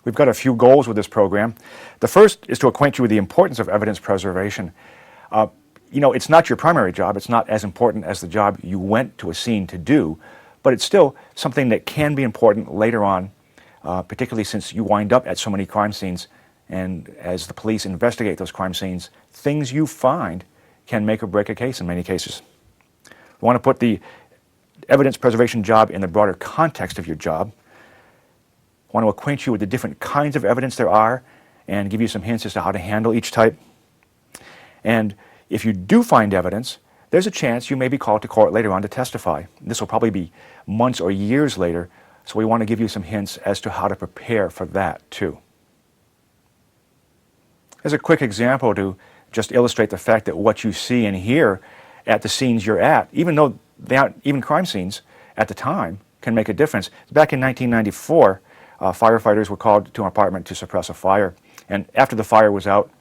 We've got a few goals with this program. The first is to acquaint you with the importance of evidence preservation. It's not your primary job. It's not as important as the job you went to a scene to do, but it's still something that can be important later on, particularly since you wind up at so many crime scenes, and as the police investigate those crime scenes, things you find can make or break a case in many cases. We want to put the evidence preservation job in the broader context of your job. I want to acquaint you with the different kinds of evidence there are and give you some hints as to how to handle each type. And if you do find evidence, there's a chance you may be called to court later on to testify. This will probably be months or years later, so we want to give you some hints as to how to prepare for that too. As a quick example to just illustrate the fact that what you see and hear at the scenes you're at, even though they aren't even crime scenes at the time, can make a difference. Back in 1994, firefighters were called to an apartment to suppress a fire. And after the fire was out,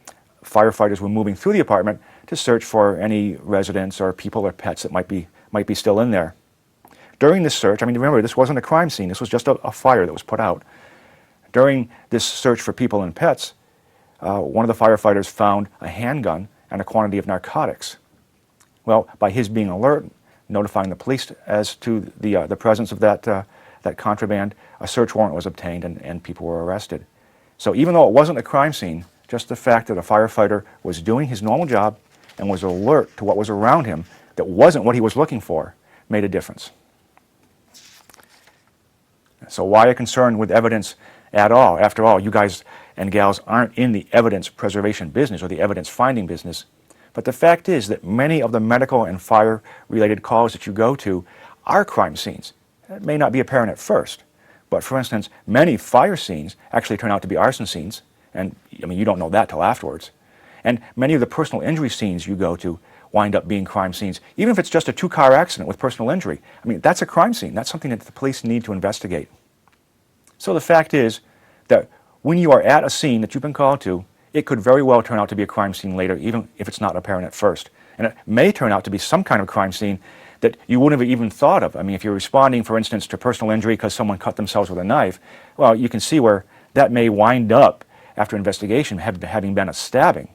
firefighters were moving through the apartment to search for any residents or people or pets that might be still in there. During this search, remember, this wasn't a crime scene. This was just a fire that was put out. During this search for people and pets, one of the firefighters found a handgun and a quantity of narcotics. Well, by his being alert, notifying the police as to the presence of that contraband, a search warrant was obtained and people were arrested. So even though it wasn't a crime scene, just the fact that a firefighter was doing his normal job and was alert to what was around him that wasn't what he was looking for made a difference. So why a concern with evidence at all? After all, you guys and gals aren't in the evidence preservation business or the evidence finding business. But the fact is that many of the medical and fire-related calls that you go to are crime scenes. It may not be apparent at first, but for instance, many fire scenes actually turn out to be arson scenes, and you don't know that till afterwards. And many of the personal injury scenes you go to wind up being crime scenes, even if it's just a two-car accident with personal injury. That's a crime scene. That's something that the police need to investigate. So the fact is that when you are at a scene that you've been called to, it could very well turn out to be a crime scene later, even if it's not apparent at first. And it may turn out to be some kind of crime scene that you wouldn't have even thought of. If you're responding, for instance, to personal injury because someone cut themselves with a knife, well, you can see where that may wind up, after investigation, having been a stabbing.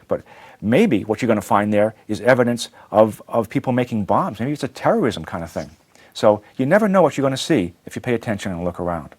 But maybe what you're going to find there is evidence of people making bombs. Maybe it's a terrorism kind of thing. So you never know what you're going to see if you pay attention and look around.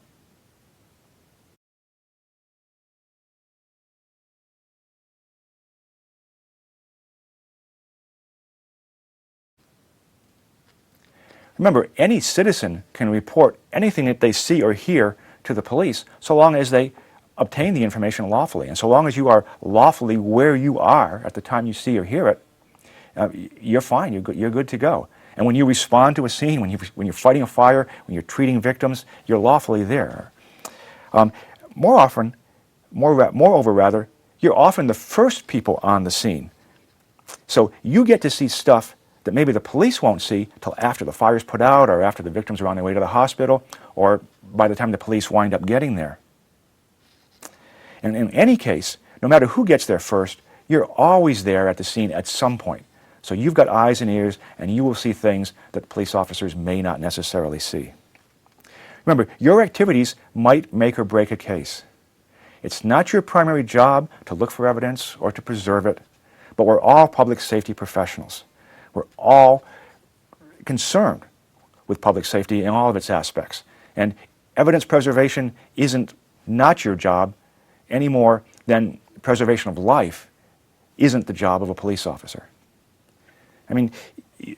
Remember, any citizen can report anything that they see or hear to the police so long as they obtain the information lawfully. And so long as you are lawfully where you are at the time you see or hear it, you're fine, you're good to go. And when you respond to a scene, when you're fighting a fire, when you're treating victims, you're lawfully there. Moreover, you're often the first people on the scene. So you get to see stuff that maybe the police won't see till after the fire's put out or after the victims are on their way to the hospital or by the time the police wind up getting there. And in any case, no matter who gets there first, you're always there at the scene at some point. So you've got eyes and ears and you will see things that police officers may not necessarily see. Remember, your activities might make or break a case. It's not your primary job to look for evidence or to preserve it, but we're all public safety professionals. We're all concerned with public safety in all of its aspects. And evidence preservation isn't not your job any more than preservation of life isn't the job of a police officer.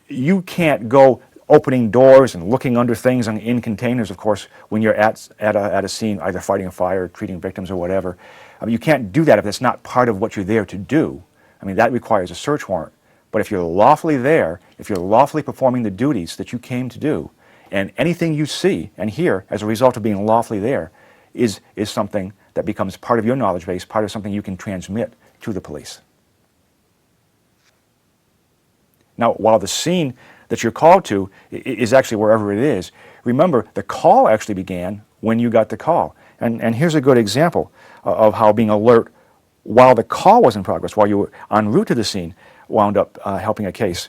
You can't go opening doors and looking under things in containers, of course, when you're at a scene, either fighting a fire, treating victims, or whatever. You can't do that if it's not part of what you're there to do. That requires a search warrant. But if you're lawfully there, if you're lawfully performing the duties that you came to do, and anything you see and hear as a result of being lawfully there is something that becomes part of your knowledge base, part of something you can transmit to the police. Now, while the scene that you're called to is actually wherever it is, remember, the call actually began when you got the call. And here's a good example of how being alert while the call was in progress, while you were en route to the scene, wound up helping a case.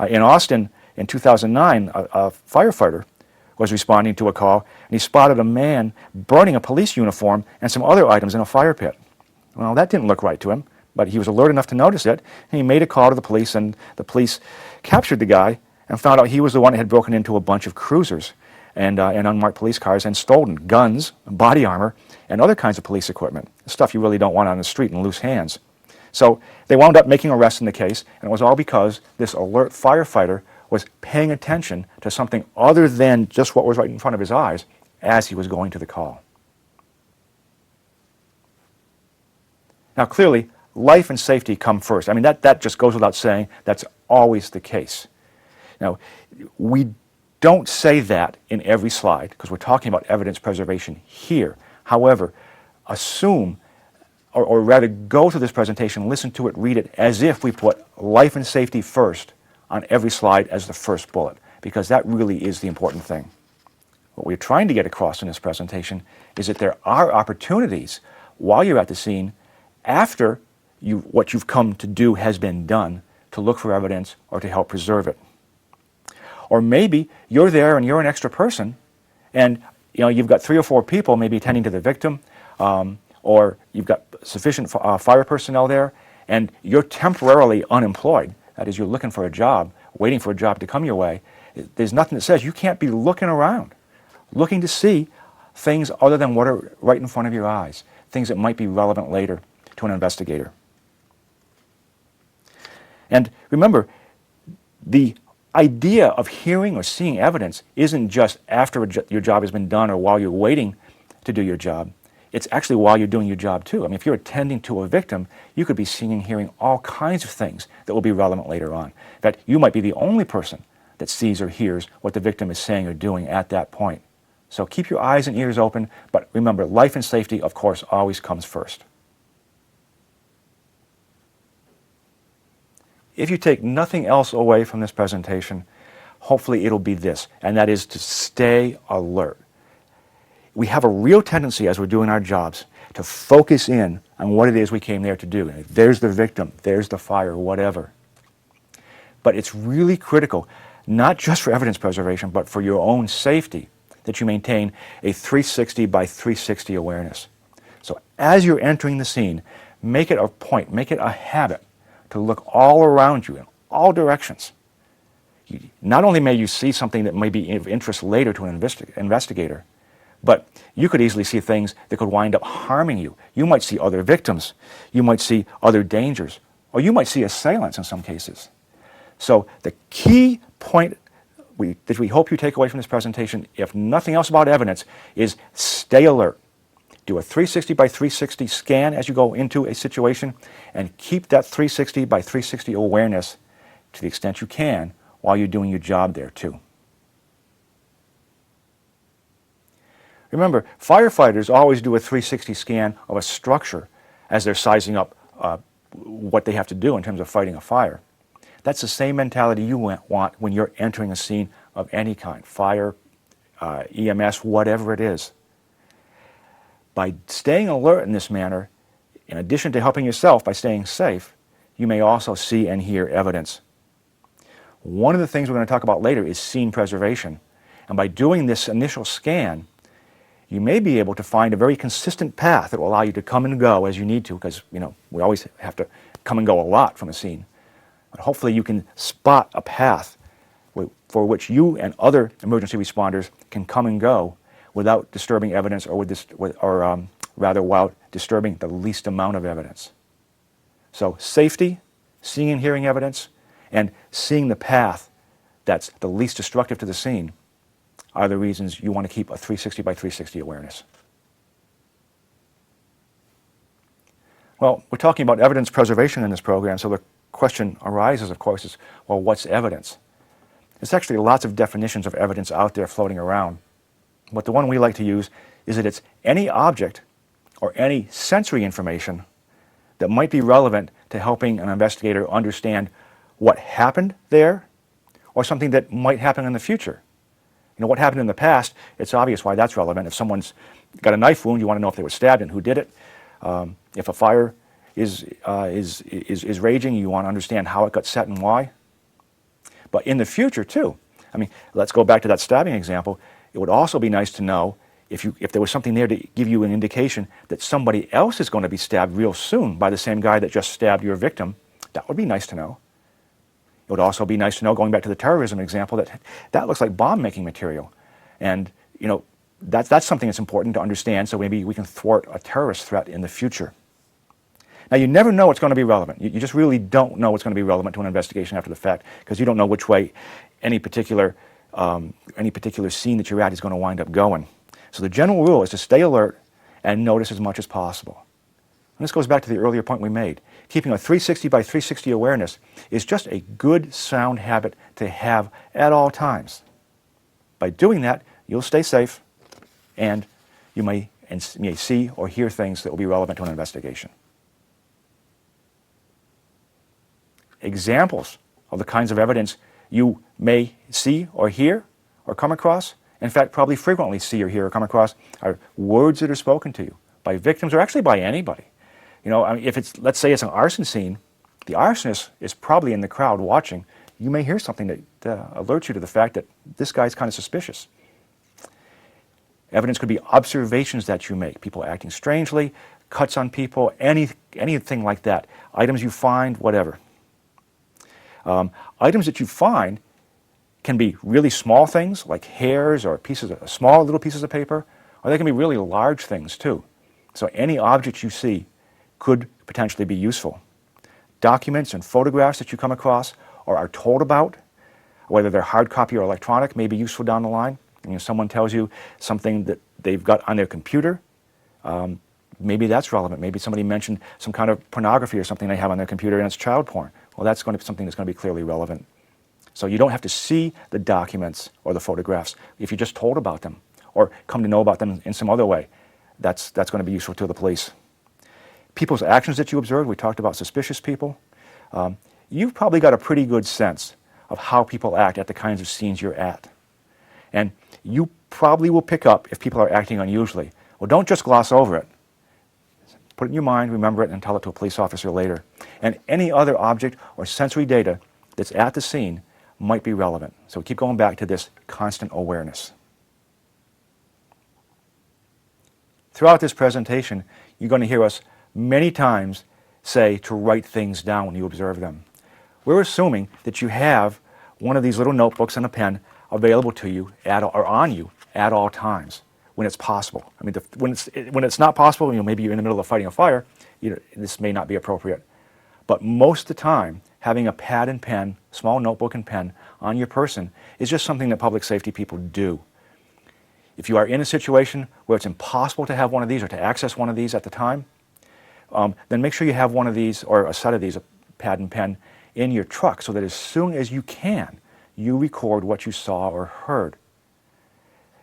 In Austin, in 2009, a firefighter was responding to a call, and he spotted a man burning a police uniform and some other items in a fire pit. Well, that didn't look right to him, but he was alert enough to notice it, and he made a call to the police, and the police captured the guy and found out he was the one that had broken into a bunch of cruisers and unmarked police cars and stolen guns, body armor, and other kinds of police equipment, stuff you really don't want on the street in loose hands. So they wound up making arrests in the case, and it was all because this alert firefighter was paying attention to something other than just what was right in front of his eyes as he was going to the call. Now clearly, life and safety come first. I mean, that just goes without saying. That's always the case. Now, we don't say that in every slide because we're talking about evidence preservation here. However, assume, or rather go through this presentation, listen to it, read it, as if we put life and safety first on every slide as the first bullet, because that really is the important thing. What we're trying to get across in this presentation is that there are opportunities while you're at the scene, after what you've come to do has been done, to look for evidence or to help preserve it. Or maybe you're there and you're an extra person, and you've got 3 or 4 people maybe attending to the victim, or you've got sufficient fire personnel there, and you're temporarily unemployed. That is, you're looking for a job, waiting for a job to come your way. There's nothing that says you can't be looking around, looking to see things other than what are right in front of your eyes, things that might be relevant later to an investigator. And remember, the idea of hearing or seeing evidence isn't just after your job has been done or while you're waiting to do your job. It's actually while you're doing your job too. I mean, if you're attending to a victim, you could be seeing and hearing all kinds of things that will be relevant later on. In fact, you might be the only person that sees or hears what the victim is saying or doing at that point. So keep your eyes and ears open, but remember, life and safety, of course, always comes first. If you take nothing else away from this presentation, hopefully it'll be this, and that is to stay alert. We have a real tendency as we're doing our jobs to focus in on what it is we came there to do. There's the victim, there's the fire, whatever. But it's really critical, not just for evidence preservation, but for your own safety, that you maintain a 360 by 360 awareness. So as you're entering the scene, make it a point, make it a habit to look all around you in all directions. Not only may you see something that may be of interest later to an investigator, but you could easily see things that could wind up harming you. You might see other victims, you might see other dangers, or you might see assailants in some cases. So the key point that we hope you take away from this presentation, if nothing else about evidence, is stay alert. Do a 360 by 360 scan as you go into a situation, and keep that 360 by 360 awareness to the extent you can while you're doing your job there too. Remember, firefighters always do a 360 scan of a structure as they're sizing up what they have to do in terms of fighting a fire. That's the same mentality you want when you're entering a scene of any kind, fire, EMS, whatever it is. By staying alert in this manner, in addition to helping yourself by staying safe, you may also see and hear evidence. One of the things we're going to talk about later is scene preservation. And by doing this initial scan, you may be able to find a very consistent path that will allow you to come and go as you need to, because we always have to come and go a lot from a scene. But hopefully you can spot a path for which you and other emergency responders can come and go without disturbing evidence, or rather while disturbing the least amount of evidence. So safety, seeing and hearing evidence, and seeing the path that's the least destructive to the scene are the reasons you want to keep a 360 by 360 awareness. Well, we're talking about evidence preservation in this program, so the question arises, of course, is, well, what's evidence? There's actually lots of definitions of evidence out there floating around. But the one we like to use is that it's any object or any sensory information that might be relevant to helping an investigator understand what happened there or something that might happen in the future. What happened in the past, it's obvious why that's relevant. If someone's got a knife wound, you want to know if they were stabbed and who did it. If a fire is raging, you want to understand how it got set and why. But in the future too, let's go back to that stabbing example. It would also be nice to know if there was something there to give you an indication that somebody else is going to be stabbed real soon by the same guy that just stabbed your victim. That would be nice to know. It would also be nice to know, going back to the terrorism example, that looks like bomb-making material. And, that's something that's important to understand, so maybe we can thwart a terrorist threat in the future. Now, you never know what's going to be relevant. You just really don't know what's going to be relevant to an investigation after the fact, because you don't know which way any particular scene that you're at is going to wind up going. So the general rule is to stay alert and notice as much as possible. And this goes back to the earlier point we made. Keeping a 360 by 360 awareness is just a good, sound habit to have at all times. By doing that, you'll stay safe, and you may see or hear things that will be relevant to an investigation. Examples of the kinds of evidence you may see or hear or come across, in fact, probably frequently see or hear or come across, are words that are spoken to you by victims or actually by anybody. If let's say it's an arson scene, the arsonist is probably in the crowd watching. You may hear something that alerts you to the fact that this guy's kind of suspicious. Evidence could be observations that you make, people acting strangely, cuts on people, anything like that. Items you find, whatever. Items that you find can be really small things like hairs or small little pieces of paper, or they can be really large things too. So any object you see could potentially be useful. Documents and photographs that you come across or are told about, whether they're hard copy or electronic, may be useful down the line. Someone tells you something that they've got on their computer, maybe that's relevant. Maybe somebody mentioned some kind of pornography or something they have on their computer and it's child porn. Well, that's going to be something that's going to be clearly relevant. So you don't have to see the documents or the photographs if you're just told about them or come to know about them in some other way. That's going to be useful to the police. People's actions that you observe, we talked about suspicious people. You've probably got a pretty good sense of how people act at the kinds of scenes you're at. And you probably will pick up if people are acting unusually. Well, don't just gloss over it. Put it in your mind, remember it, and tell it to a police officer later. And any other object or sensory data that's at the scene might be relevant. So keep going back to this constant awareness. Throughout this presentation, you're going to hear us many times say to write things down when you observe them. We're assuming that you have one of these little notebooks and a pen available to you or on you at all times when it's possible. When it's not possible, maybe you're in the middle of fighting a fire, this may not be appropriate. But most of the time, having a pad and pen, small notebook and pen on your person is just something that public safety people do. If you are in a situation where it's impossible to have one of these or to access one of these at the time, then make sure you have one of these or a set of these, a pad and pen, in your truck so that as soon as you can, you record what you saw or heard.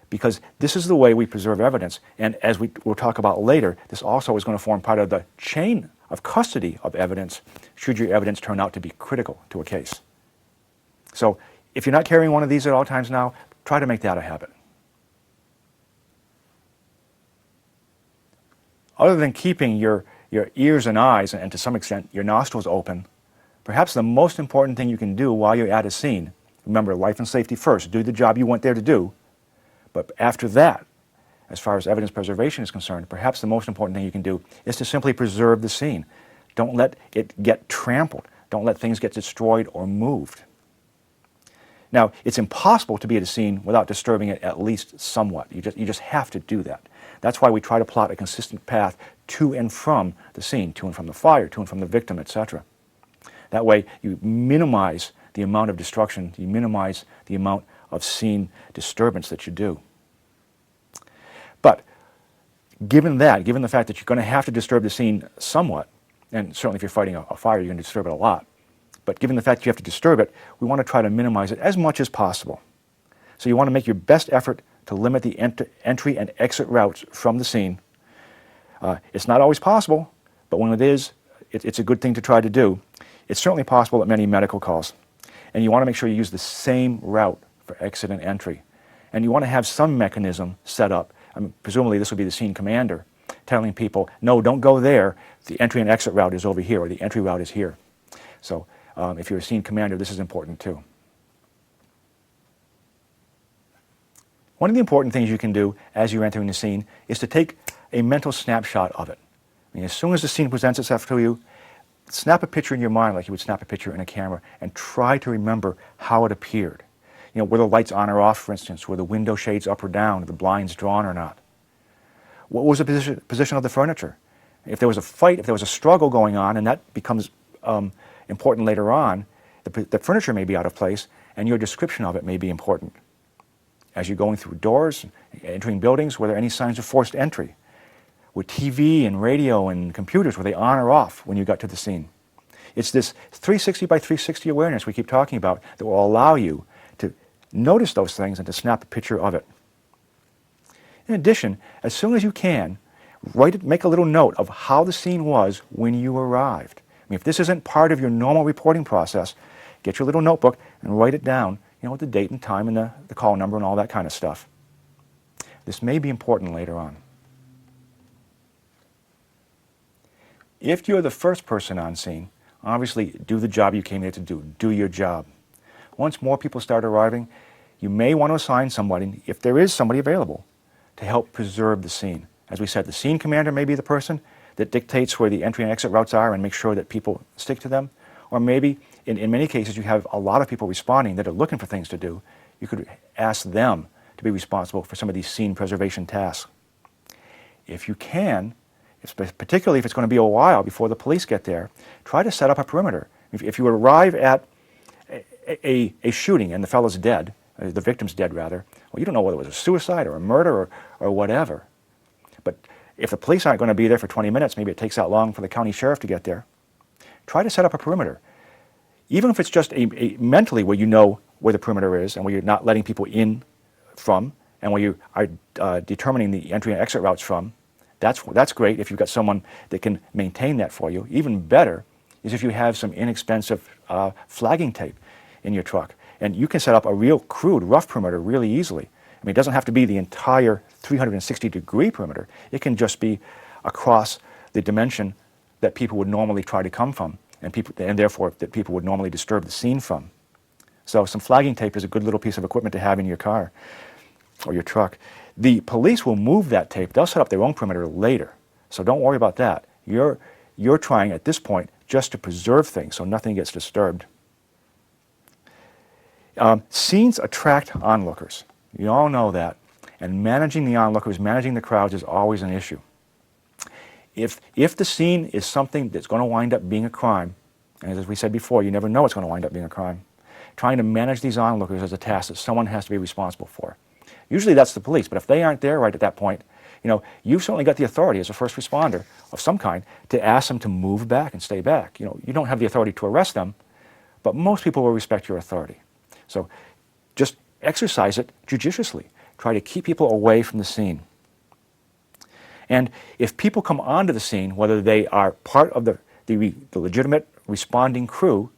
Because this is the way we preserve evidence, and as we'll talk about later, this also is going to form part of the chain of custody of evidence should your evidence turn out to be critical to a case. So if you're not carrying one of these at all times now, try to make that a habit. Other than keeping your ears and eyes, and to some extent your nostrils open, perhaps the most important thing you can do while you're at a scene, remember life and safety first, do the job you went there to do, but after that, as far as evidence preservation is concerned, perhaps the most important thing you can do is to simply preserve the scene. Don't let it get trampled. Don't let things get destroyed or moved. Now, it's impossible to be at a scene without disturbing it at least somewhat. You just have to do that. That's why we try to plot a consistent path to and from the scene, to and from the fire, to and from the victim, etc. That way, you minimize the amount of destruction, you minimize the amount of scene disturbance that you do. But given the fact that you're going to have to disturb the scene somewhat, and certainly if you're fighting a fire, you're going to disturb it a lot, but given the fact that you have to disturb it, we want to try to minimize it as much as possible. So you want to make your best effort to limit the entry and exit routes from the scene. It's not always possible, but when it is, it's a good thing to try to do. It's certainly possible at many medical calls. And you want to make sure you use the same route for exit and entry. And you want to have some mechanism set up. Presumably this would be the scene commander telling people, no, don't go there. The entry and exit route is over here, or the entry route is here. So if you're a scene commander, this is important too. One of the important things you can do as you're entering the scene is to take a mental snapshot of it. I mean, as soon as the scene presents itself to you, snap a picture in your mind like you would snap a picture in a camera and try to remember how it appeared. You know, were the lights on or off, for instance? Were the window shades up or down? Were the blinds drawn or not? What was the position of the furniture? If there was a fight, if there was a struggle going on, and that becomes important later on, the furniture may be out of place, and your description of it may be important. As you're going through doors, entering buildings, were there any signs of forced entry? Were TV and radio and computers, were they on or off when you got to the scene? It's this 360 by 360 awareness we keep talking about that will allow you to notice those things and to snap a picture of it. In addition, as soon as you can, make a little note of how the scene was when you arrived. I mean, if this isn't part of your normal reporting process, get your little notebook and write it down, you know, with the date and time and the call number and all that kind of stuff. This may be important later on. If you're the first person on scene, obviously do the job you came here to do. Do your job. Once more people start arriving, you may want to assign somebody, if there is somebody available, to help preserve the scene. As we said, the scene commander may be the person that dictates where the entry and exit routes are and make sure that people stick to them. Or maybe, in many cases, you have a lot of people responding that are looking for things to do. You could ask them to be responsible for some of these scene preservation tasks. If you can, particularly if it's going to be a while before the police get there, try to set up a perimeter. If you arrive at a shooting and the fellow's dead, the victim's dead rather, well, you don't know whether it was a suicide or a murder or whatever. But if the police aren't going to be there for 20 minutes, maybe it takes that long for the county sheriff to get there, try to set up a perimeter. Even if it's just a mentally where you know where the perimeter is and where you're not letting people in from and where you are determining the entry and exit routes from, that's great if you've got someone that can maintain that for you. Even better is if you have some inexpensive flagging tape in your truck. And you can set up a real crude, rough perimeter really easily. I mean, it doesn't have to be the entire 360-degree perimeter. It can just be across the dimension that people would normally try to come from, and therefore that people would normally disturb the scene from. So some flagging tape is a good little piece of equipment to have in your car or your truck. The police will move that tape. They'll set up their own perimeter later. So don't worry about that. You're trying at this point just to preserve things so nothing gets disturbed. Scenes attract onlookers. You all know that. And managing the onlookers, managing the crowds is always an issue. If the scene is something that's going to wind up being a crime, and as we said before, you never know it's going to wind up being a crime, trying to manage these onlookers is a task that someone has to be responsible for. Usually that's the police, but if they aren't there right at that point, you know, you've certainly got the authority as a first responder of some kind to ask them to move back and stay back. You know, you don't have the authority to arrest them, but most people will respect your authority. So just exercise it judiciously. Try to keep people away from the scene. And if people come onto the scene, whether they are part of the legitimate responding crew,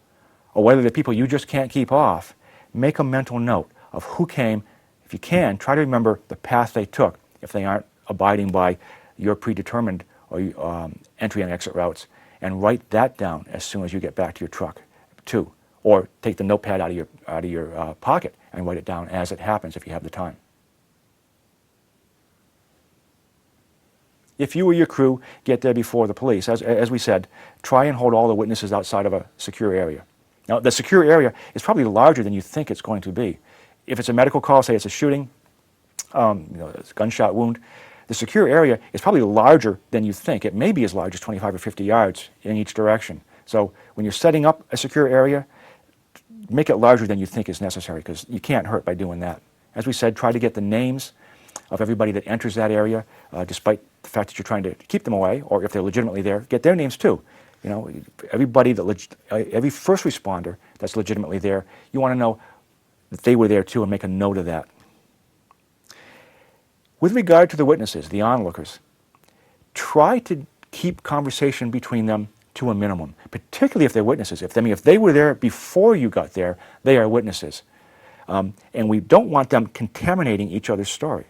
or whether they're people you just can't keep off, make a mental note of who came. If you can, try to remember the path they took if they aren't abiding by your predetermined or entry and exit routes, and write that down as soon as you get back to your truck, too. Or take the notepad out of your pocket and write it down as it happens if you have the time. If you or your crew get there before the police, as we said, try and hold all the witnesses outside of a secure area. Now, the secure area is probably larger than you think it's going to be. If it's a medical call, say it's a shooting, it's a gunshot wound, the secure area is probably larger than you think. It may be as large as 25 or 50 yards in each direction. So when you're setting up a secure area, make it larger than you think is necessary, because you can't hurt by doing that. As we said, try to get the names of everybody that enters that area, despite the fact that you're trying to keep them away, or if they're legitimately there, get their names too. You know, everybody every first responder that's legitimately there, you want to know that they were there too and make a note of that. With regard to the witnesses, the onlookers, try to keep conversation between them to a minimum, particularly if they're witnesses. If they were there before you got there, they are witnesses. And we don't want them contaminating each other's story.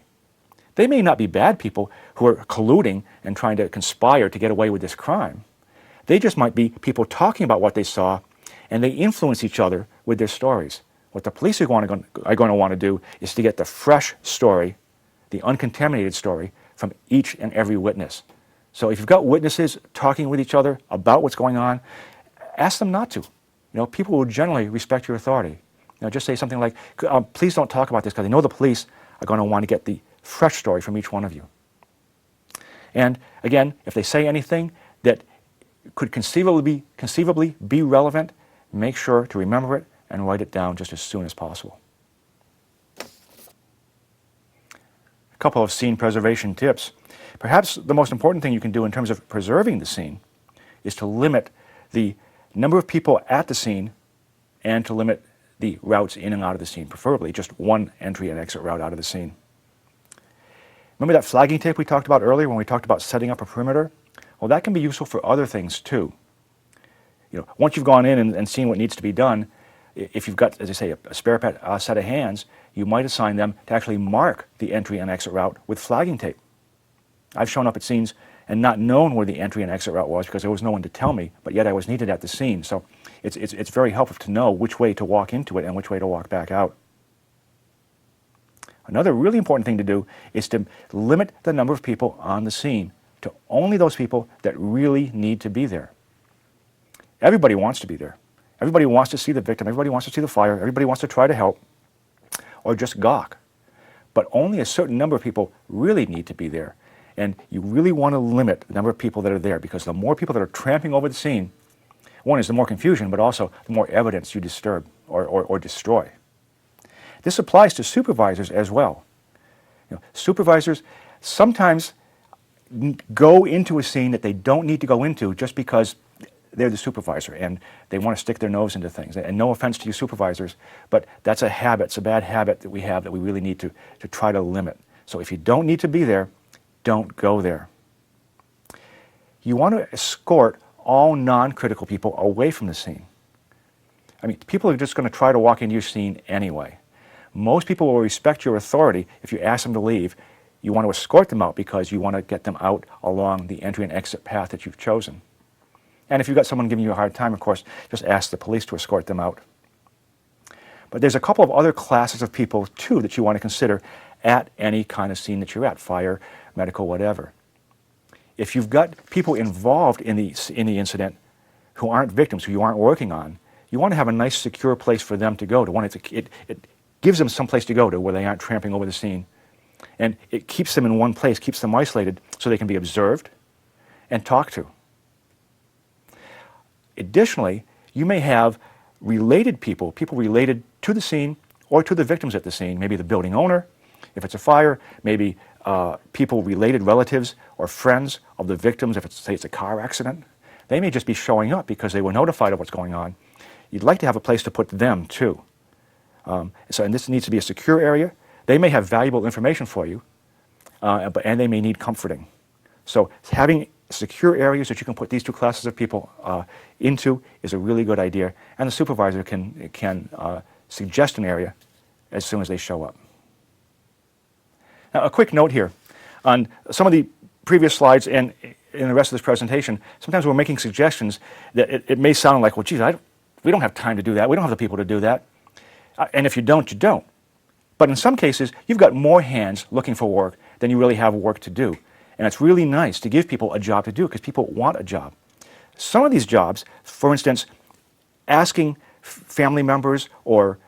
They may not be bad people who are colluding and trying to conspire to get away with this crime. They just might be people talking about what they saw, and they influence each other with their stories. What the police are going to want to do is to get the fresh story, the uncontaminated story, from each and every witness. So if you've got witnesses talking with each other about what's going on, ask them not to. People will generally respect your authority. Just say something like, please don't talk about this, because I know the police are going to want to get the fresh story from each one of you. And again, if they say anything that could conceivably be relevant, make sure to remember it and write it down just as soon as possible. A couple of scene preservation tips. Perhaps the most important thing you can do in terms of preserving the scene is to limit the number of people at the scene and to limit the routes in and out of the scene, preferably just one entry and exit route out of the scene. Remember that flagging tape we talked about earlier when we talked about setting up a perimeter? Well, that can be useful for other things too. Once you've gone in and seen what needs to be done, if you've got, as I say, a spare set of hands, you might assign them to actually mark the entry and exit route with flagging tape. I've shown up at scenes and not known where the entry and exit route was because there was no one to tell me, but yet I was needed at the scene. So it's very helpful to know which way to walk into it and which way to walk back out. Another really important thing to do is to limit the number of people on the scene to only those people that really need to be there. Everybody wants to be there. Everybody wants to see the victim. Everybody wants to see the fire. Everybody wants to try to help or just gawk. But only a certain number of people really need to be there. And you really want to limit the number of people that are there, because the more people that are tramping over the scene, one is the more confusion, but also the more evidence you disturb or destroy. This applies to supervisors as well. Supervisors sometimes go into a scene that they don't need to go into just because they're the supervisor and they want to stick their nose into things. And no offense to you supervisors, but that's a habit, it's a bad habit that we have that we really need to try to limit. So if you don't need to be there, don't go there. You want to escort all non-critical people away from the scene. I mean, people are just going to try to walk into your scene anyway. Most people will respect your authority if you ask them to leave. You want to escort them out because you want to get them out along the entry and exit path that you've chosen. And if you've got someone giving you a hard time, of course, just ask the police to escort them out. But there's a couple of other classes of people, too, that you want to consider at any kind of scene that you're at, fire, medical, whatever. If you've got people involved in the incident who aren't victims, who you aren't working on, you want to have a nice, secure place for them to go to. It gives them some place to go to where they aren't tramping over the scene. And it keeps them in one place, keeps them isolated so they can be observed and talked to. Additionally, you may have related people related to the scene or to the victims at the scene, maybe the building owner, if it's a fire, maybe people related, relatives or friends of the victims, if it's a car accident. They may just be showing up because they were notified of what's going on. You'd like to have a place to put them too. And this needs to be a secure area. They may have valuable information for you, and they may need comforting. So having secure areas that you can put these two classes of people into is a really good idea, and the supervisor can suggest an area as soon as they show up. Now, a quick note here. On some of the previous slides and in the rest of this presentation, sometimes we're making suggestions that it may sound like, well, geez, we don't have time to do that. We don't have the people to do that. And if you don't, you don't. But in some cases, you've got more hands looking for work than you really have work to do. And it's really nice to give people a job to do because people want a job. Some of these jobs, for instance, asking family members or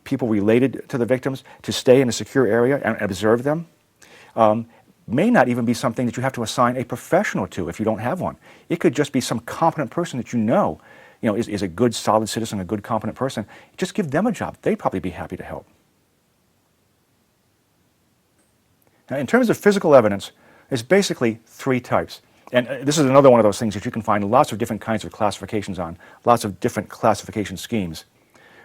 people related to the victims to stay in a secure area and observe them, may not even be something that you have to assign a professional to if you don't have one. It could just be some competent person that you know is a good, solid citizen, a good, competent person. Just give them a job. They'd probably be happy to help. Now, in terms of physical evidence, there's basically three types. And this is another one of those things that you can find lots of different kinds of classifications on, lots of different classification schemes.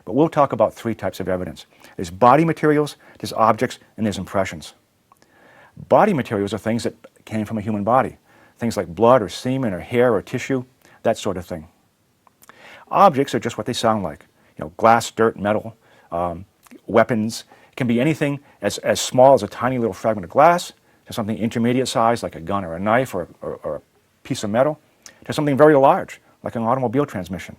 But we'll talk about three types of evidence. There's body materials, there's objects, and there's impressions. Body materials are things that came from a human body, things like blood or semen or hair or tissue, that sort of thing. Objects are just what they sound like. Glass, dirt, metal, weapons. It can be anything as small as a tiny little fragment of glass to something intermediate size like a gun or a knife or a piece of metal to something very large like an automobile transmission.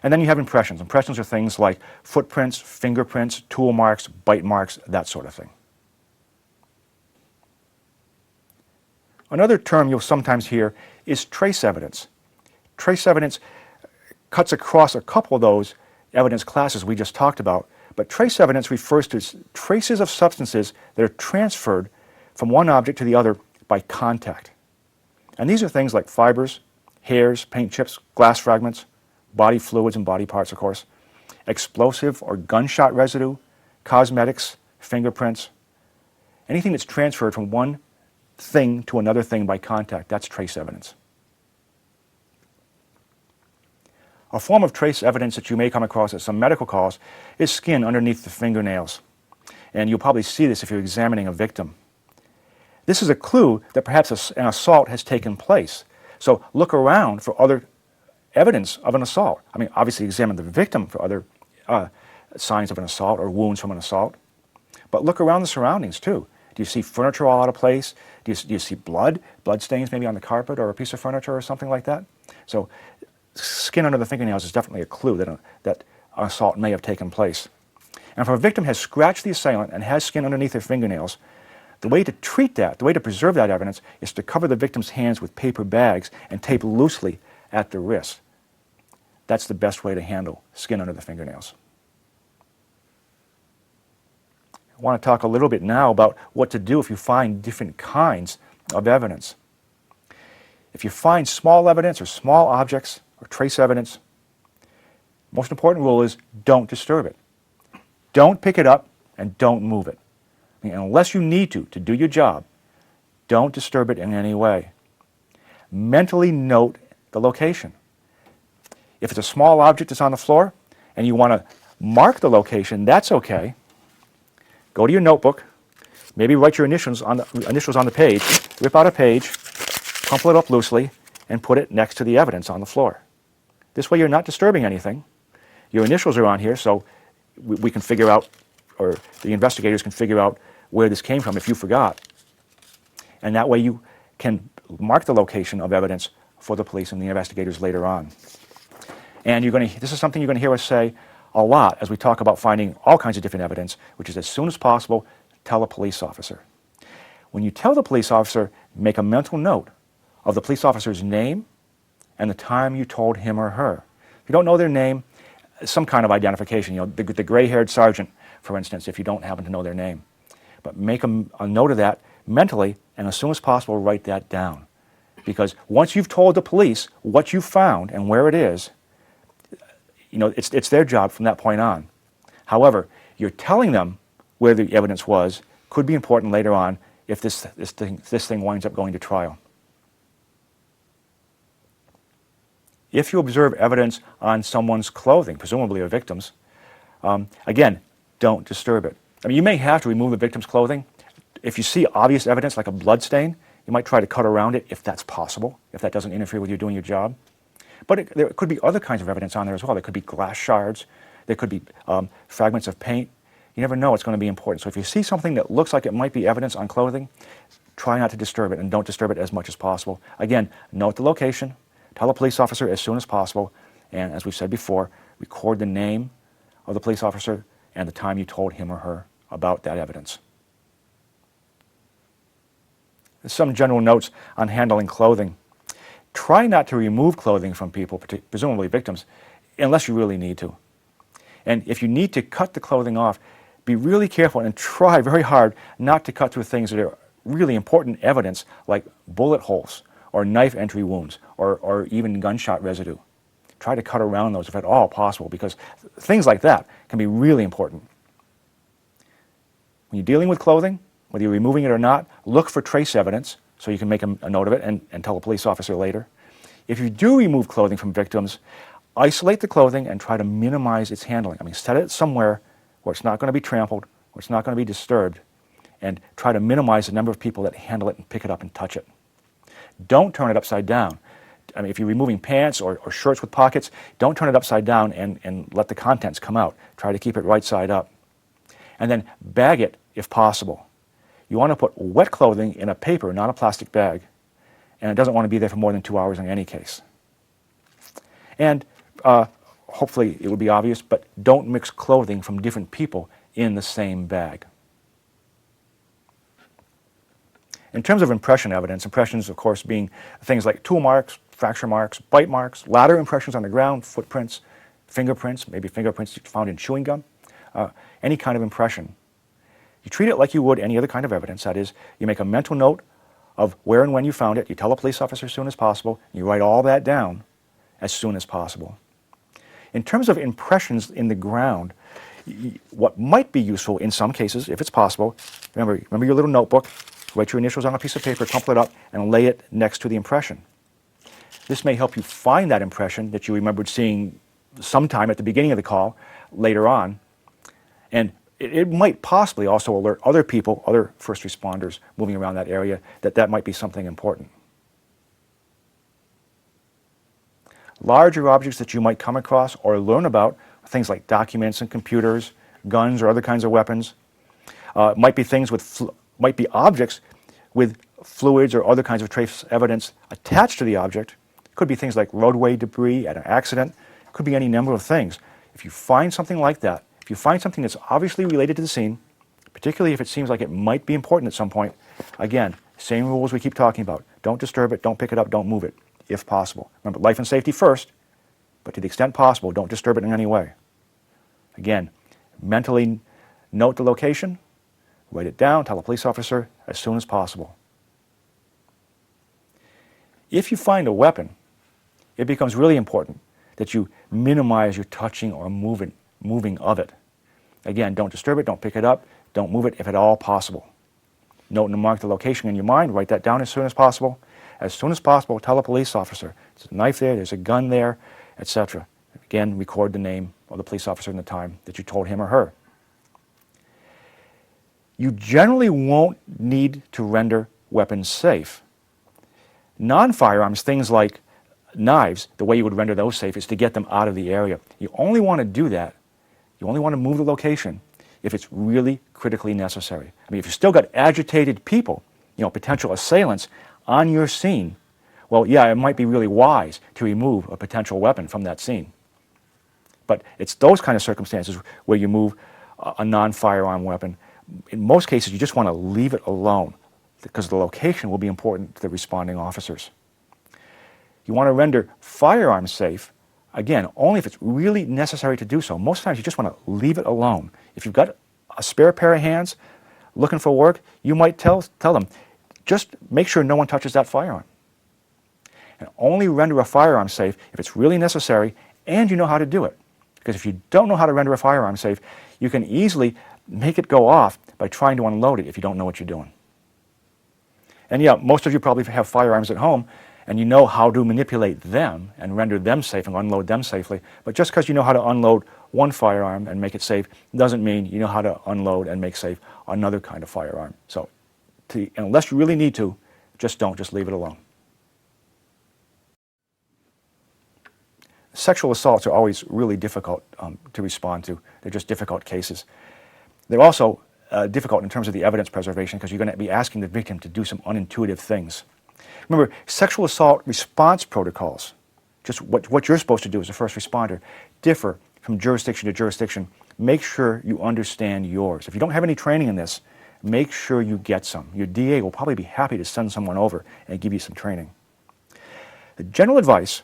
And then you have impressions. Impressions are things like footprints, fingerprints, tool marks, bite marks, that sort of thing. Another term you'll sometimes hear is trace evidence. Trace evidence cuts across a couple of those evidence classes we just talked about, but trace evidence refers to traces of substances that are transferred from one object to the other by contact. And these are things like fibers, hairs, paint chips, glass fragments, body fluids and body parts, of course, explosive or gunshot residue, cosmetics, fingerprints, anything that's transferred from one thing to another thing by contact, that's trace evidence. A form of trace evidence that you may come across at some medical calls is skin underneath the fingernails. And you'll probably see this if you're examining a victim. This is a clue that perhaps an assault has taken place. So look around for other evidence of an assault. I mean, obviously examine the victim for other signs of an assault or wounds from an assault. But look around the surroundings too. Do you see furniture all out of place? Do you see blood stains maybe on the carpet or a piece of furniture or something like that? So skin under the fingernails is definitely a clue that an assault may have taken place. And if a victim has scratched the assailant and has skin underneath their fingernails, the way to treat that, the way to preserve that evidence, is to cover the victim's hands with paper bags and tape loosely at the wrist. That's the best way to handle skin under the fingernails. I want to talk a little bit now about what to do if you find different kinds of evidence. If you find small evidence or small objects or trace evidence, most important rule is don't disturb it. Don't pick it up and don't move it. I mean, unless you need to do your job, don't disturb it in any way. Mentally note the location. If it's a small object that's on the floor and you want to mark the location, that's okay. Go to your notebook, maybe write your initials on the page, rip out a page, crumple it up loosely, and put it next to the evidence on the floor. This way you're not disturbing anything. Your initials are on here, so we can figure out, or the investigators can figure out where this came from if you forgot. And that way you can mark the location of evidence for the police and the investigators later on. And this is something you're going to hear us say a lot as we talk about finding all kinds of different evidence, which is as soon as possible, tell a police officer. When you tell the police officer, make a mental note of the police officer's name and the time you told him or her. If you don't know their name, some kind of identification, the gray-haired sergeant, for instance, if you don't happen to know their name. But make a note of that mentally, and as soon as possible, write that down. Because once you've told the police what you found and where it is, it's their job from that point on. However, you're telling them where the evidence was could be important later on if this thing winds up going to trial. If you observe evidence on someone's clothing, presumably a victim's, again, don't disturb it. I mean, you may have to remove the victim's clothing. If you see obvious evidence like a blood stain, you might try to cut around it if that's possible, if that doesn't interfere with you doing your job. But there could be other kinds of evidence on there as well. There could be glass shards. There could be fragments of paint. You never know what's going to be important. So if you see something that looks like it might be evidence on clothing, try not to disturb it and don't disturb it as much as possible. Again, note the location, tell a police officer as soon as possible, and as we said before, record the name of the police officer and the time you told him or her about that evidence. Some general notes on handling clothing. Try not to remove clothing from people, presumably victims, unless you really need to. And if you need to cut the clothing off, be really careful and try very hard not to cut through things that are really important evidence like bullet holes or knife entry wounds or even gunshot residue. Try to cut around those if at all possible, because things like that can be really important. When you're dealing with clothing, whether you're removing it or not, look for trace evidence so you can make a note of it and tell a police officer later. If you do remove clothing from victims, isolate the clothing and try to minimize its handling. I mean, set it somewhere where it's not going to be trampled, where it's not going to be disturbed, and try to minimize the number of people that handle it and pick it up and touch it. Don't turn it upside down. I mean, if you're removing pants or shirts with pockets, don't turn it upside down and let the contents come out. Try to keep it right side up. And then bag it if possible. You want to put wet clothing in a paper, not a plastic bag, and it doesn't want to be there for more than 2 hours in any case. And hopefully it would be obvious, but don't mix clothing from different people in the same bag. In terms of impression evidence, impressions, of course, being things like tool marks, fracture marks, bite marks, ladder impressions on the ground, footprints, fingerprints, maybe fingerprints found in chewing gum, any kind of impression. You treat it like you would any other kind of evidence. That is, you make a mental note of where and when you found it, you tell a police officer as soon as possible, and you write all that down as soon as possible. In terms of impressions in the ground, what might be useful in some cases, if it's possible, remember your little notebook, write your initials on a piece of paper, crumple it up, and lay it next to the impression. This may help you find that impression that you remembered seeing sometime at the beginning of the call later on, and it might possibly also alert other people, other first responders moving around that area, that might be something important. Larger objects that you might come across or learn about, things like documents and computers, guns or other kinds of weapons, might be things might be objects with fluids or other kinds of trace evidence attached to the object. Could be things like roadway debris at an accident. Could be any number of things. If you find something like that, if you find something that's obviously related to the scene, particularly if it seems like it might be important at some point, again, same rules we keep talking about. Don't disturb it, don't pick it up, don't move it, if possible. Remember, life and safety first, but to the extent possible, don't disturb it in any way. Again, mentally note the location, write it down, tell a police officer as soon as possible. If you find a weapon, it becomes really important that you minimize your touching or moving of it. Again, don't disturb it, don't pick it up, don't move it if at all possible. Note and mark the location in your mind, write that down as soon as possible. As soon as possible, tell a police officer, there's a knife there, there's a gun there, etc. Again, record the name of the police officer and the time that you told him or her. You generally won't need to render weapons safe. Non-firearms, things like knives, the way you would render those safe is to get them out of the area. You only want to do that, you only want to move the location if it's really critically necessary. I mean, if you've still got agitated people, potential assailants on your scene, well, yeah, it might be really wise to remove a potential weapon from that scene. But it's those kind of circumstances where you move a non-firearm weapon. In most cases, you just want to leave it alone because the location will be important to the responding officers. You want to render firearms safe, again, only if it's really necessary to do so. Most times you just want to leave it alone. If you've got a spare pair of hands looking for work, you might tell them, just make sure no one touches that firearm. And only render a firearm safe if it's really necessary and you know how to do it. Because if you don't know how to render a firearm safe, you can easily make it go off by trying to unload it if you don't know what you're doing. And yeah, most of you probably have firearms at home and you know how to manipulate them and render them safe and unload them safely. But just because you know how to unload one firearm and make it safe doesn't mean you know how to unload and make safe another kind of firearm. So unless you really need to, just leave it alone. Sexual assaults are always really difficult to respond to. They're just difficult cases. They're also difficult in terms of the evidence preservation because you're going to be asking the victim to do some unintuitive things. Remember, sexual assault response protocols, just what you're supposed to do as a first responder, differ from jurisdiction to jurisdiction. Make sure you understand yours. If you don't have any training in this, make sure you get some. Your DA will probably be happy to send someone over and give you some training. The general advice,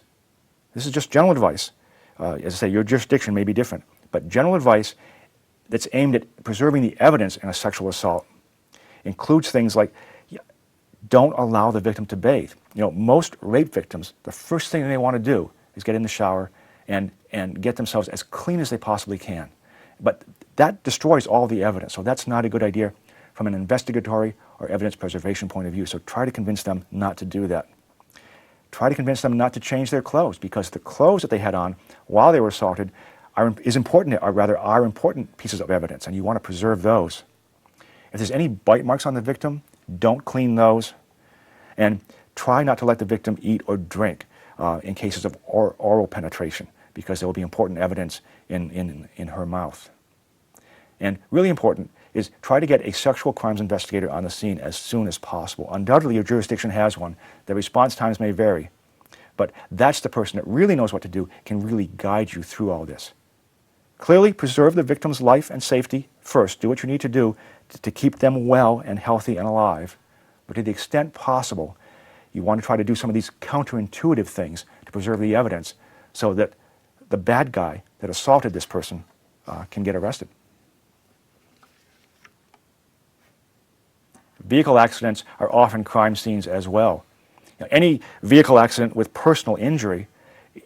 this is just general advice. As I say, your jurisdiction may be different, but general advice that's aimed at preserving the evidence in a sexual assault includes things like don't allow the victim to bathe. Most rape victims, the first thing they want to do is get in the shower and get themselves as clean as they possibly can. But that destroys all the evidence, so that's not a good idea from an investigatory or evidence preservation point of view. So try to convince them not to do that. Try to convince them not to change their clothes because the clothes that they had on while they were assaulted are important pieces of evidence, and you want to preserve those. If there's any bite marks on the victim, don't clean those, and try not to let the victim eat or drink in cases of oral penetration because there will be important evidence in her mouth. And really important is try to get a sexual crimes investigator on the scene as soon as possible. Undoubtedly, your jurisdiction has one. The response times may vary, but that's the person that really knows what to do, can really guide you through all this. Clearly, preserve the victim's life and safety first. Do what you need to do to keep them well and healthy and alive. But to the extent possible, you want to try to do some of these counterintuitive things to preserve the evidence so that the bad guy that assaulted this person can get arrested. Vehicle accidents are often crime scenes as well. Now, any vehicle accident with personal injury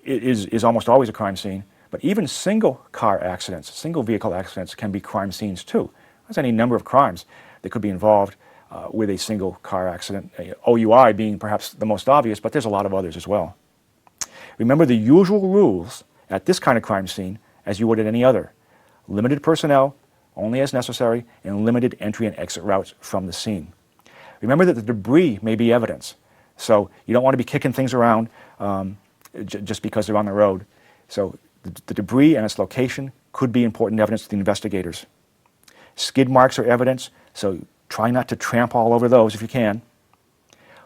is almost always a crime scene, but even single car accidents, single vehicle accidents can be crime scenes too. There's any number of crimes that could be involved with a single car accident, OUI being perhaps the most obvious, but there's a lot of others as well. Remember the usual rules at this kind of crime scene as you would at any other. Limited personnel, only as necessary, and limited entry and exit routes from the scene. Remember that the debris may be evidence, so you don't want to be kicking things around just because they're on the road. So the debris and its location could be important evidence to the investigators. Skid marks are evidence, so try not to tramp all over those if you can.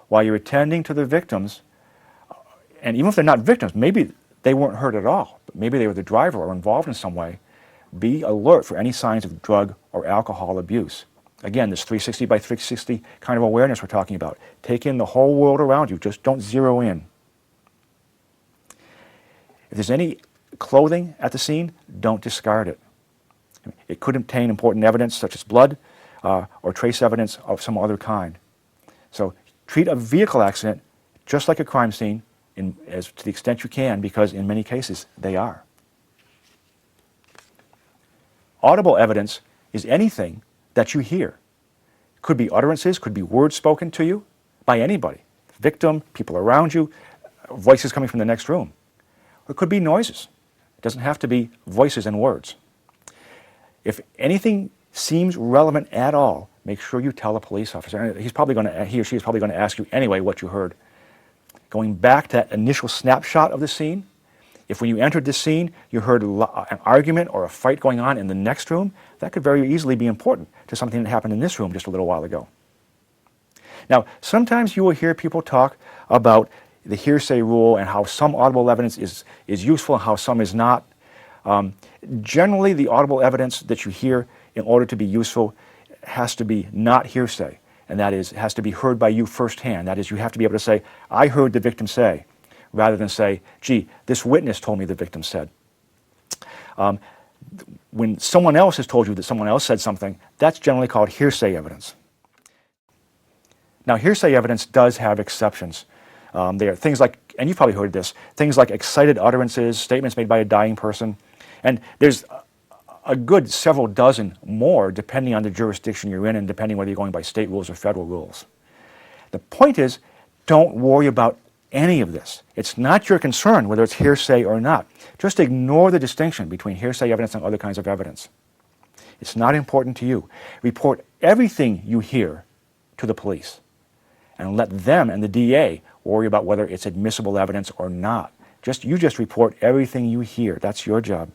While you're attending to the victims, and even if they're not victims, maybe they weren't hurt at all, but maybe they were the driver or involved in some way, be alert for any signs of drug or alcohol abuse. Again, this 360 by 360 kind of awareness we're talking about. Take in the whole world around you, just don't zero in. If there's any clothing at the scene, don't discard it. It could contain important evidence such as blood or trace evidence of some other kind. So treat a vehicle accident just like a crime scene as to the extent you can, because in many cases they are. Audible evidence is anything that you hear. Could be utterances, could be words spoken to you by anybody, victim, people around you, voices coming from the next room. Or it could be noises. It doesn't have to be voices and words. If anything seems relevant at all, make sure you tell a police officer. He or she is probably going to ask you anyway what you heard. Going back to that initial snapshot of the scene, if when you entered the scene you heard an argument or a fight going on in the next room, that could very easily be important to something that happened in this room just a little while ago. Now, sometimes you will hear people talk about the hearsay rule and how some audible evidence is useful and how some is not. Generally, the audible evidence that you hear, in order to be useful, has to be not hearsay, and that is, it has to be heard by you firsthand. That is, you have to be able to say, I heard the victim say, rather than say, gee, this witness told me the victim said. When someone else has told you that someone else said something, that's generally called hearsay evidence. Now, hearsay evidence does have exceptions. There are things like, and you've probably heard this, things like excited utterances, statements made by a dying person, and there's a good several dozen more depending on the jurisdiction you're in and depending whether you're going by state rules or federal rules. The point is, don't worry about any of this. It's not your concern whether it's hearsay or not. Just ignore the distinction between hearsay evidence and other kinds of evidence. It's not important to you. Report everything you hear to the police and let them and the DA worry about whether it's admissible evidence or not. You just report everything you hear. That's your job.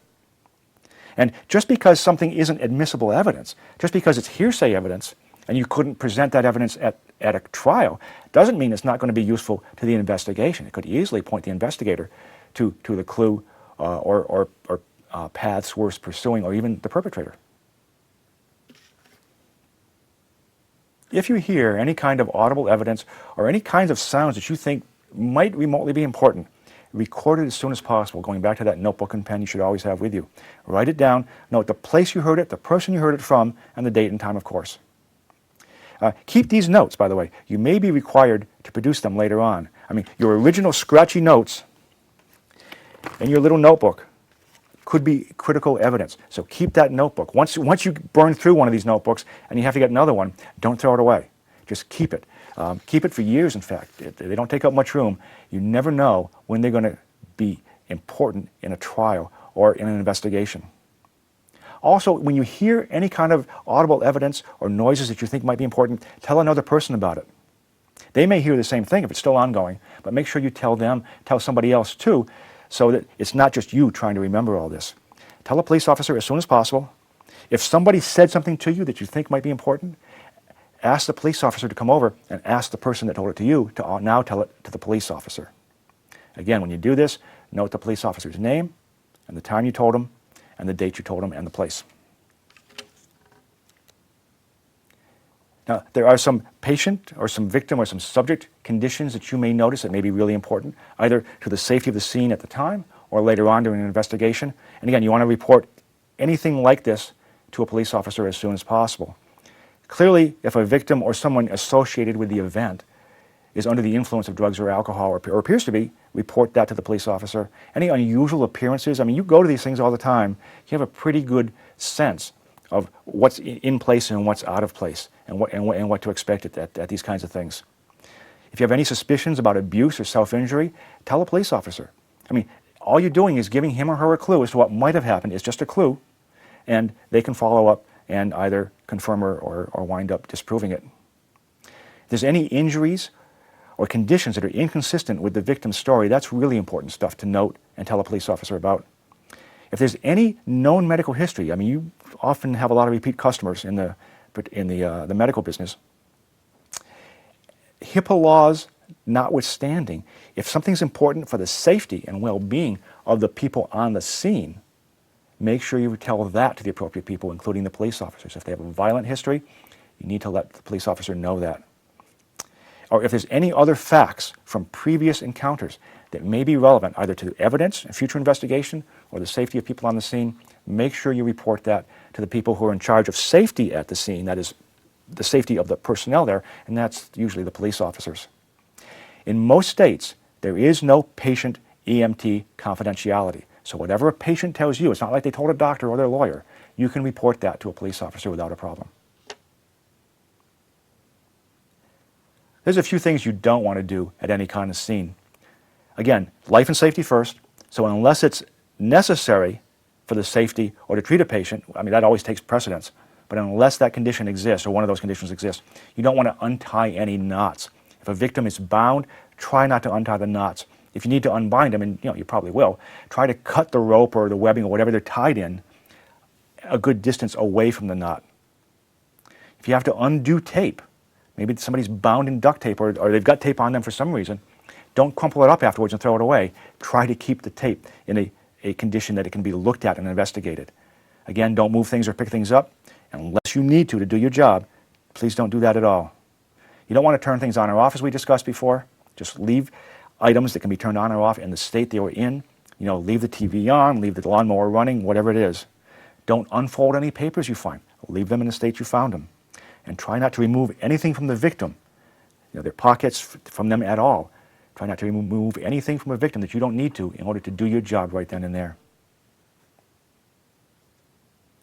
And just because something isn't admissible evidence, just because it's hearsay evidence, and you couldn't present that evidence at a trial, doesn't mean it's not going to be useful to the investigation. It could easily point the investigator to the clue or paths worth pursuing, or even the perpetrator. If you hear any kind of audible evidence or any kinds of sounds that you think might remotely be important, record it as soon as possible. Going back to that notebook and pen you should always have with you. Write it down, note the place you heard it, the person you heard it from, and the date and time, of course. Keep these notes, by the way. You may be required to produce them later on. I mean, your original scratchy notes in your little notebook could be critical evidence. So keep that notebook. Once you burn through one of these notebooks and you have to get another one, don't throw it away. Just keep it. Keep it for years, in fact. They don't take up much room. You never know when they're going to be important in a trial or in an investigation. Also, when you hear any kind of audible evidence or noises that you think might be important, tell another person about it. They may hear the same thing if it's still ongoing, but make sure you tell them, tell somebody else too, so that it's not just you trying to remember all this. Tell a police officer as soon as possible. If somebody said something to you that you think might be important, ask the police officer to come over and ask the person that told it to you to now tell it to the police officer. Again, when you do this, note the police officer's name and the time you told him and the date you told him and the place. Now, there are some patient or some victim or some subject conditions that you may notice that may be really important, either to the safety of the scene at the time or later on during an investigation. And again, you want to report anything like this to a police officer as soon as possible. Clearly, if a victim or someone associated with the event is under the influence of drugs or alcohol or appears to be, report that to the police officer. Any unusual appearances, I mean, you go to these things all the time, you have a pretty good sense of what's in place and what's out of place and what to expect at these kinds of things. If you have any suspicions about abuse or self-injury, tell a police officer. I mean, all you're doing is giving him or her a clue as to what might have happened. It's just a clue, and they can follow up and either confirm or wind up disproving it. If there's any injuries or conditions that are inconsistent with the victim's story, that's really important stuff to note and tell a police officer about. If there's any known medical history, I mean, you often have a lot of repeat customers in the medical business. HIPAA laws notwithstanding, if something's important for the safety and well-being of the people on the scene, make sure you tell that to the appropriate people, including the police officers. If they have a violent history, you need to let the police officer know that. Or if there's any other facts from previous encounters that may be relevant either to the evidence and future investigation or the safety of people on the scene, make sure you report that to the people who are in charge of safety at the scene, that is, the safety of the personnel there, and that's usually the police officers. In most states, there is no patient EMT confidentiality. So whatever a patient tells you, it's not like they told a doctor or their lawyer, you can report that to a police officer without a problem. There's a few things you don't want to do at any kind of scene. Again, life and safety first, so unless it's necessary for the safety or to treat a patient, I mean, that always takes precedence, but unless that condition exists or one of those conditions exists, you don't want to untie any knots. If a victim is bound, try not to untie the knots. If you need to unbind them, and you probably will, try to cut the rope or the webbing or whatever they're tied in a good distance away from the knot. If you have to undo tape, maybe somebody's bound in duct tape or they've got tape on them for some reason, don't crumple it up afterwards and throw it away. Try to keep the tape in a condition that it can be looked at and investigated. Again, don't move things or pick things up unless you need to do your job. Please don't do that at all. You don't want to turn things on or off as we discussed before. Just leave items that can be turned on or off in the state they were in. Leave the TV on, leave the lawnmower running, whatever it is. Don't unfold any papers you find. Leave them in the state you found them. And try not to remove anything from the victim, their pockets from them at all. Try not to remove anything from a victim that you don't need to in order to do your job right then and there.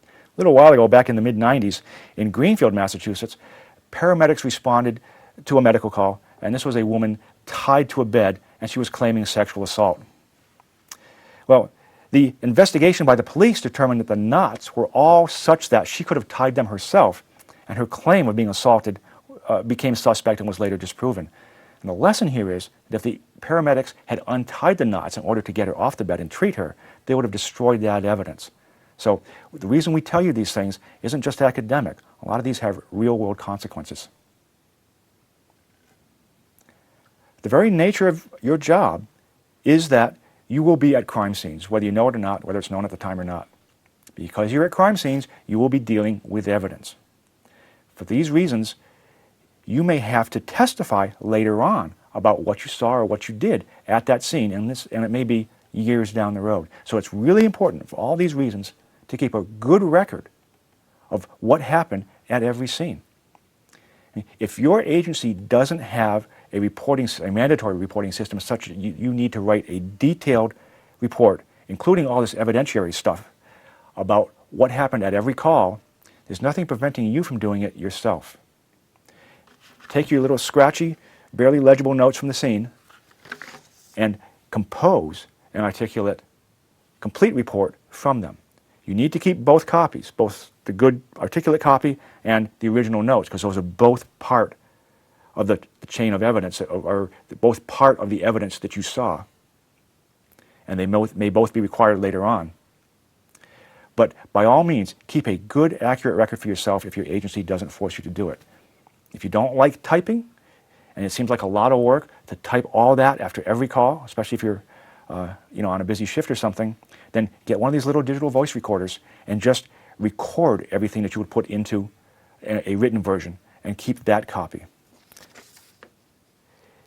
A little while ago, back in the mid-90s, in Greenfield, Massachusetts, paramedics responded to a medical call, and this was a woman tied to a bed, and she was claiming sexual assault. Well, the investigation by the police determined that the knots were all such that she could have tied them herself, and her claim of being assaulted became suspect and was later disproven. And the lesson here is that if the paramedics had untied the knots in order to get her off the bed and treat her, they would have destroyed that evidence. So the reason we tell you these things isn't just academic. A lot of these have real-world consequences. The very nature of your job is that you will be at crime scenes, whether you know it or not, whether it's known at the time or not. Because you're at crime scenes, you will be dealing with evidence. For these reasons, you may have to testify later on about what you saw or what you did at that scene, and it may be years down the road. So it's really important for all these reasons to keep a good record of what happened at every scene. If your agency doesn't have a mandatory reporting system such that you need to write a detailed report, including all this evidentiary stuff about what happened at every call, there's nothing preventing you from doing it yourself. Take your little scratchy, barely legible notes from the scene and compose an articulate, complete report from them. You need to keep both copies, both the good articulate copy and the original notes, because those are both part of the chain of evidence, or both part of the evidence that you saw. And they may both be required later on. But by all means, keep a good, accurate record for yourself if your agency doesn't force you to do it. If you don't like typing, and it seems like a lot of work to type all that after every call, especially if you're on a busy shift or something, then get one of these little digital voice recorders and just record everything that you would put into a written version and keep that copy.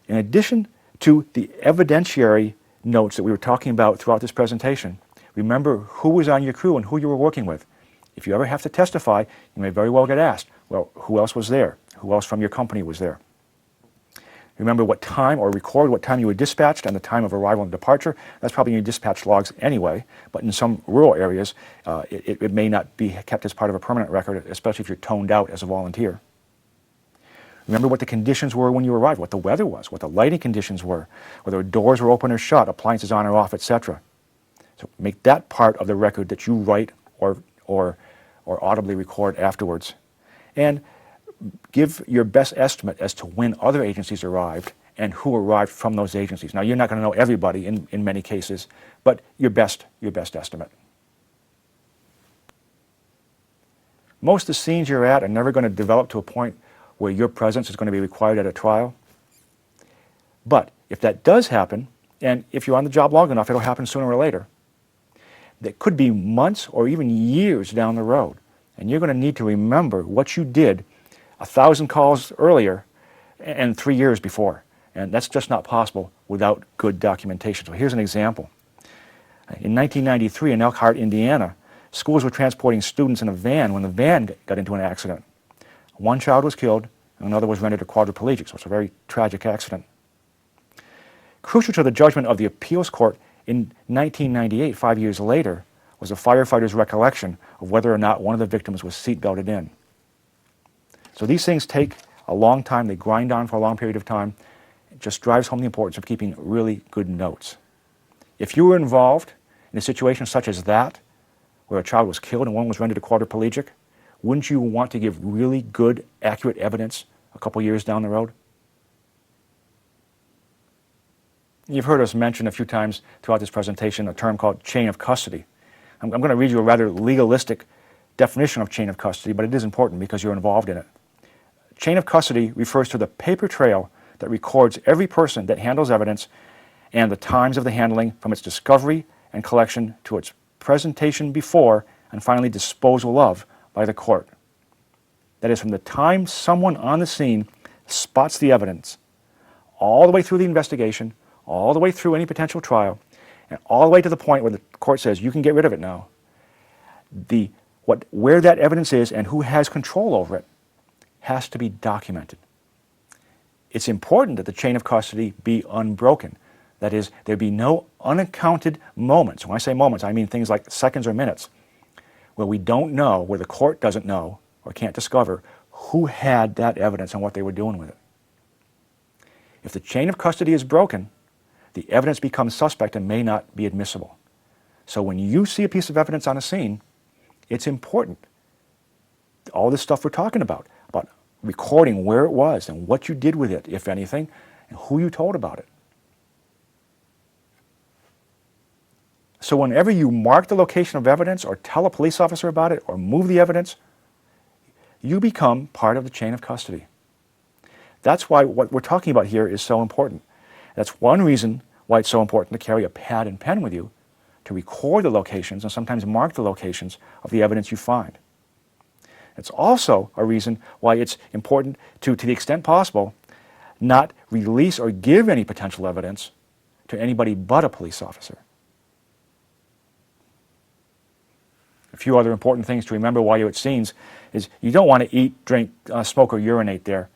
In addition to the evidentiary notes that we were talking about throughout this presentation, remember who was on your crew and who you were working with. If you ever have to testify, you may very well get asked, well, who else was there? Who else from your company was there? Remember what time, or record what time you were dispatched and the time of arrival and departure. That's probably in your dispatch logs anyway, but in some rural areas, it may not be kept as part of a permanent record, especially if you're toned out as a volunteer. Remember what the conditions were when you arrived, what the weather was, what the lighting conditions were, whether doors were open or shut, appliances on or off, etc. So make that part of the record that you write or audibly record afterwards. And give your best estimate as to when other agencies arrived and who arrived from those agencies. Now, you're not going to know everybody in many cases, but your best estimate. Most of the scenes you're at are never going to develop to a point where your presence is going to be required at a trial. But if that does happen, and if you're on the job long enough, it'll happen sooner or later. That could be months or even years down the road. And you're going to need to remember what you did 1,000 calls earlier and 3 years before. And that's just not possible without good documentation. So here's an example. In 1993 in Elkhart, Indiana, schools were transporting students in a van when the van got into an accident. One child was killed and another was rendered a quadriplegic, so it's a very tragic accident. Crucial to the judgment of the appeals court in 1998, 5 years later, was a firefighter's recollection of whether or not one of the victims was seat-belted in. So these things take a long time, they grind on for a long period of time. It just drives home the importance of keeping really good notes. If you were involved in a situation such as that, where a child was killed and one was rendered a quadriplegic, wouldn't you want to give really good, accurate evidence a couple years down the road? You've heard us mention a few times throughout this presentation a term called chain of custody. I'm going to read you a rather legalistic definition of chain of custody, but it is important because you're involved in it. Chain of custody refers to the paper trail that records every person that handles evidence and the times of the handling from its discovery and collection to its presentation before and finally disposal of by the court. That is, from the time someone on the scene spots the evidence, all the way through the investigation, all the way through any potential trial, and all the way to the point where the court says, you can get rid of it now. Where that evidence is and who has control over it has to be documented. It's important that the chain of custody be unbroken. That is, there be no unaccounted moments. When I say moments, I mean things like seconds or minutes, where we don't know, where the court doesn't know or can't discover who had that evidence and what they were doing with it. If the chain of custody is broken, the evidence becomes suspect and may not be admissible. So when you see a piece of evidence on a scene, it's important. All this stuff we're talking about recording where it was and what you did with it, if anything, and who you told about it. So whenever you mark the location of evidence or tell a police officer about it or move the evidence, you become part of the chain of custody. That's why what we're talking about here is so important. That's one reason why it's so important to carry a pad and pen with you to record the locations and sometimes mark the locations of the evidence you find. It's also a reason why it's important to the extent possible, not release or give any potential evidence to anybody but a police officer. A few other important things to remember while you're at scenes is you don't want to eat, drink, smoke, or urinate there.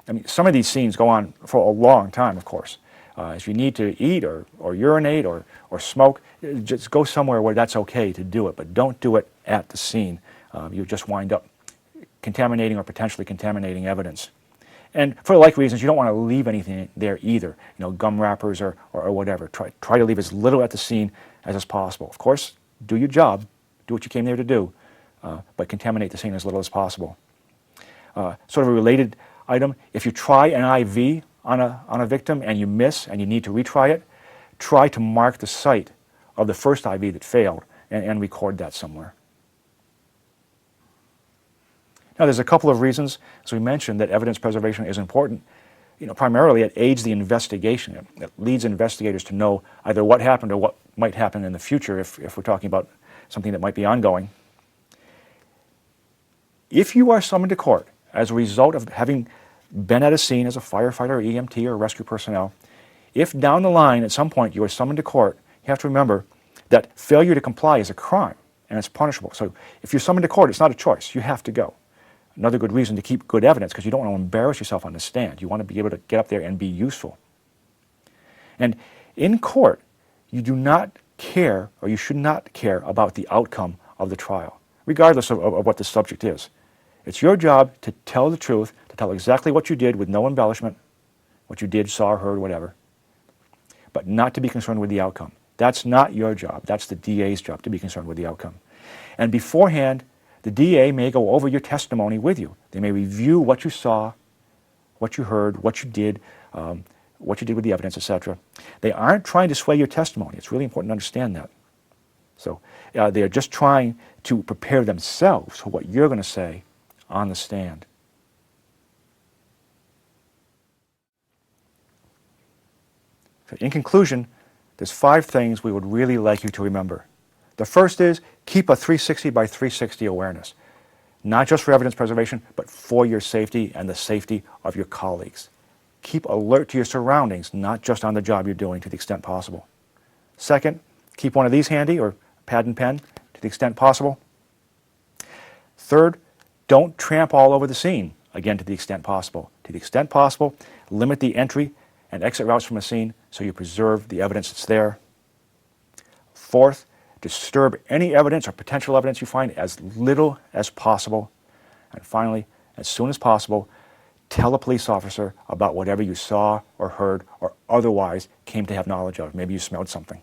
I mean, some of these scenes go on for a long time, of course. If you need to eat or urinate or smoke, just go somewhere where that's okay to do it, but don't do it at the scene. You just wind up contaminating or potentially contaminating evidence. And for like reasons, you don't want to leave anything there either, gum wrappers or whatever. Try to leave as little at the scene as possible. Of course, do your job, do what you came there to do, but contaminate the scene as little as possible. Sort of a related item, if you try an IV on a victim and you miss and you need to retry it, try to mark the site of the first IV that failed and record that somewhere. Now, there's a couple of reasons, as we mentioned, that evidence preservation is important. primarily it aids the investigation. It leads investigators to know either what happened or what might happen in the future if we're talking about something that might be ongoing. If you are summoned to court as a result of having been at a scene as a firefighter, EMT, or rescue personnel, if down the line at some point you are summoned to court, you have to remember that failure to comply is a crime and it's punishable. So if you're summoned to court, it's not a choice. You have to go. Another good reason to keep good evidence, because you don't want to embarrass yourself on the stand. You want to be able to get up there and be useful. And in court, you do not care, or you should not care about the outcome of the trial, regardless of what the subject is. It's your job to tell the truth, to tell exactly what you did with no embellishment, what you did, saw, heard, whatever, but not to be concerned with the outcome. That's not your job. That's the DA's job, to be concerned with the outcome. And beforehand, the DA may go over your testimony with you. They may review what you saw, what you heard, what you did with the evidence, etc. They aren't trying to sway your testimony. It's really important to understand that. So they are just trying to prepare themselves for what you're going to say on the stand. So in conclusion, there's 5 things we would really like you to remember. The first is keep a 360 by 360 awareness, not just for evidence preservation, but for your safety and the safety of your colleagues. Keep alert to your surroundings, not just on the job you're doing, to the extent possible. Second, keep one of these handy, or pad and pen, to the extent possible. Third, don't tramp all over the scene, again, to the extent possible. To the extent possible, limit the entry and exit routes from a scene so you preserve the evidence that's there. Fourth, disturb any evidence or potential evidence you find as little as possible. And finally, as soon as possible, tell a police officer about whatever you saw or heard or otherwise came to have knowledge of. Maybe you smelled something.